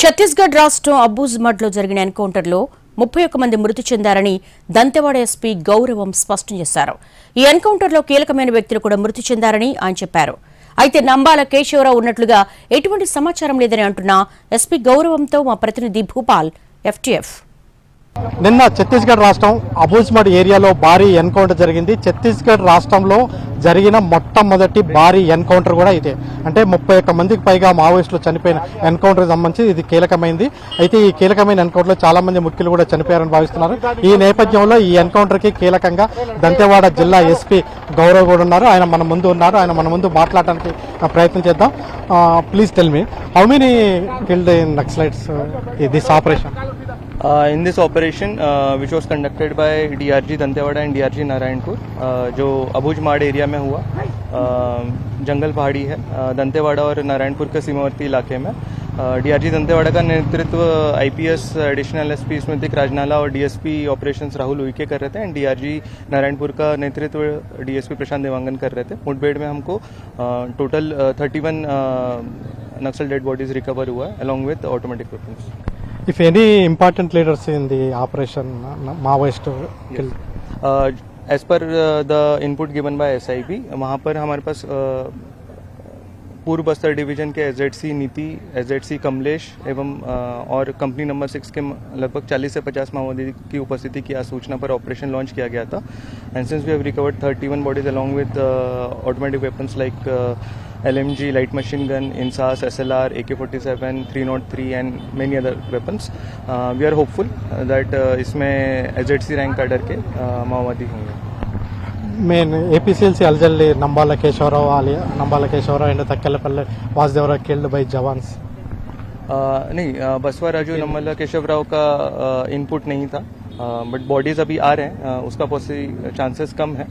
ఛత్తీస్గఢ్ రాష్ట్రం అబూజ్మడ్లో జరిగిన ఎన్కౌంటర్లో 31 మంది మృతి చెందారని దంతెవాడ ఎస్పీ గౌరవం స్పష్టం చేశారు. ఈ ఎన్కౌంటర్లో కీలకమైన వ్యక్తులు కూడా మృతి చెందారని ఆయన చెప్పారు. అయితే నంబాల కేశవరావు ఉన్నట్లుగా ఎటువంటి సమాచారం లేదని అంటున్న ఎస్పీ గౌరవంతో మా ప్రతినిధి భూపాల్ FTF. నిన్న ఛత్తీస్గఢ్ రాష్ట్రం అబూజ్మడ్ ఏరియాలో భారీ ఎన్కౌంటర్ జరిగింది. ఛత్తీస్గఢ్ రాష్ట్రంలో జరిగిన మొట్టమొదటి భారీ ఎన్కౌంటర్ కూడా ఇదే. అంటే 31 మందికి పైగా మావోయిస్టులు చనిపోయిన ఎన్కౌంటర్కి సంబంధించి ఇది కీలకమైంది. అయితే ఈ కీలకమైన ఎన్కౌంటర్లో చాలా మంది ముఖ్యులు కూడా చనిపోయారని భావిస్తున్నారు. ఈ నేపథ్యంలో ఈ ఎన్కౌంటర్కి కీలకంగా దంతెవాడ జిల్లా ఎస్పీ గౌరవ్ కూడా ఉన్నారు. ఆయన మన ముందు ఉన్నారు. ఆయన మన ముందు మాట్లాడడానికి ప్రయత్నం చేద్దాం. Please tell me how many killed in Naxalites this operation? In this operation, which was conducted by DRG Dantewada and DRG Narayanpur, जो अबूजमाड़ एरिया में हुआ, जंगल पहाड़ी है दंतेवाड़ा और नारायणपुर के सीमावर्ती इलाके में। DRG दंतेवाड़ा का नेतृत्व IPS एडिशनल SP स्मृतिक राजनाला और DSP ऑपरेशंस राहुल उइके कर रहे थे एंड DRG नारायणपुर का नेतृत्व DSP प्रशांत देवांगन कर रहे थे। मुठभेड़ में हमको टोटल 31 नक्सल डेड बॉडीज रिकवर हुआ along with automatic weapons. If any important leaders in the operation Maoist killed? As per the input given by SIB, वहाँ पर हमारे पास पूर्व बस्तर डिवीजन के SZC नीति, SZC कमलेश एवं और कंपनी नंबर 6 के लगभग 40 से 50 माओवादी की उपस्थिति की सूचना पर ऑपरेशन लॉन्च किया गया था। And since we have recovered 31 bodies along with automatic weapons like LMG, light machine gun, INSAS, SLR, AK-47, 303 and many other weapons. We are hopeful that इसमें SZC रैंक कैडर के माओवादी होंगे. Main APCLC अलजल्ली Nambala Keshavrao and Takkellapalli Vasudevrao killed by jawans. नहीं, बसवा राजू नम्मला केशवराव का input नहीं था, बट बॉडीज अभी आ रहे हैं, उसका चांसेस कम है।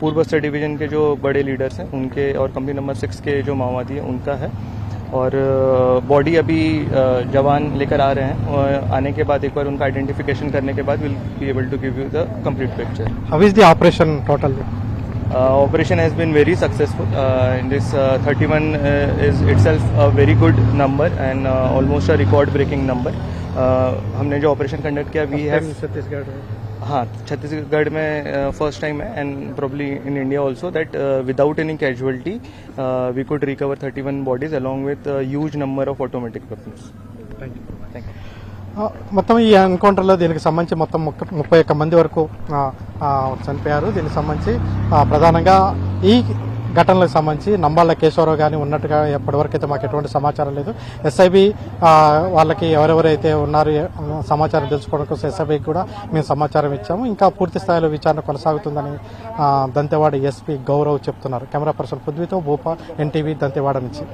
पूर्व बस्तर डिवीजन के जो बड़े लीडर्स हैं उनके और कंपनी नंबर 6 के जो माओवादी हैं उनका है और बॉडी अभी जवान लेकर आ रहे हैं और आने के बाद एक बार उनका आइडेंटिफिकेशन करने के बाद will be able to give you the complete picture. How is the operation total? Operation has been very successful. In this 31 is itself a very good number and almost a record breaking number. हमने जो operation conduct किया we have Chhattisgarh, हाँ छत्तीसगढ़ में first time है and probably in India also that without any casualty we could recover 31 bodies along with huge number of automatic weapons. Thank you. మొత్తం ఈ ఎన్కౌంటర్లో దీనికి సంబంధించి మొత్తం 31 మంది వరకు చనిపోయారు. దీనికి సంబంధించి ప్రధానంగా ఈ ఘటనలకు సంబంధించి నంబాల కేశవరావు కానీ ఉన్నట్టుగా ఎప్పటివరకు అయితే మాకు ఎటువంటి సమాచారం లేదు. SIB వాళ్ళకి ఎవరెవరైతే ఉన్నారో సమాచారం తెలుసుకోవడం కోసం SIBకి కూడా మేము సమాచారం ఇచ్చాము. ఇంకా పూర్తి స్థాయిలో విచారణ కొనసాగుతుందని దంతెవాడ SP గౌరవ్ చెప్తున్నారు. కెమెరా పర్సన్ పృథ్వీతో భూపాల్ NTV దంతెవాడ నుంచి.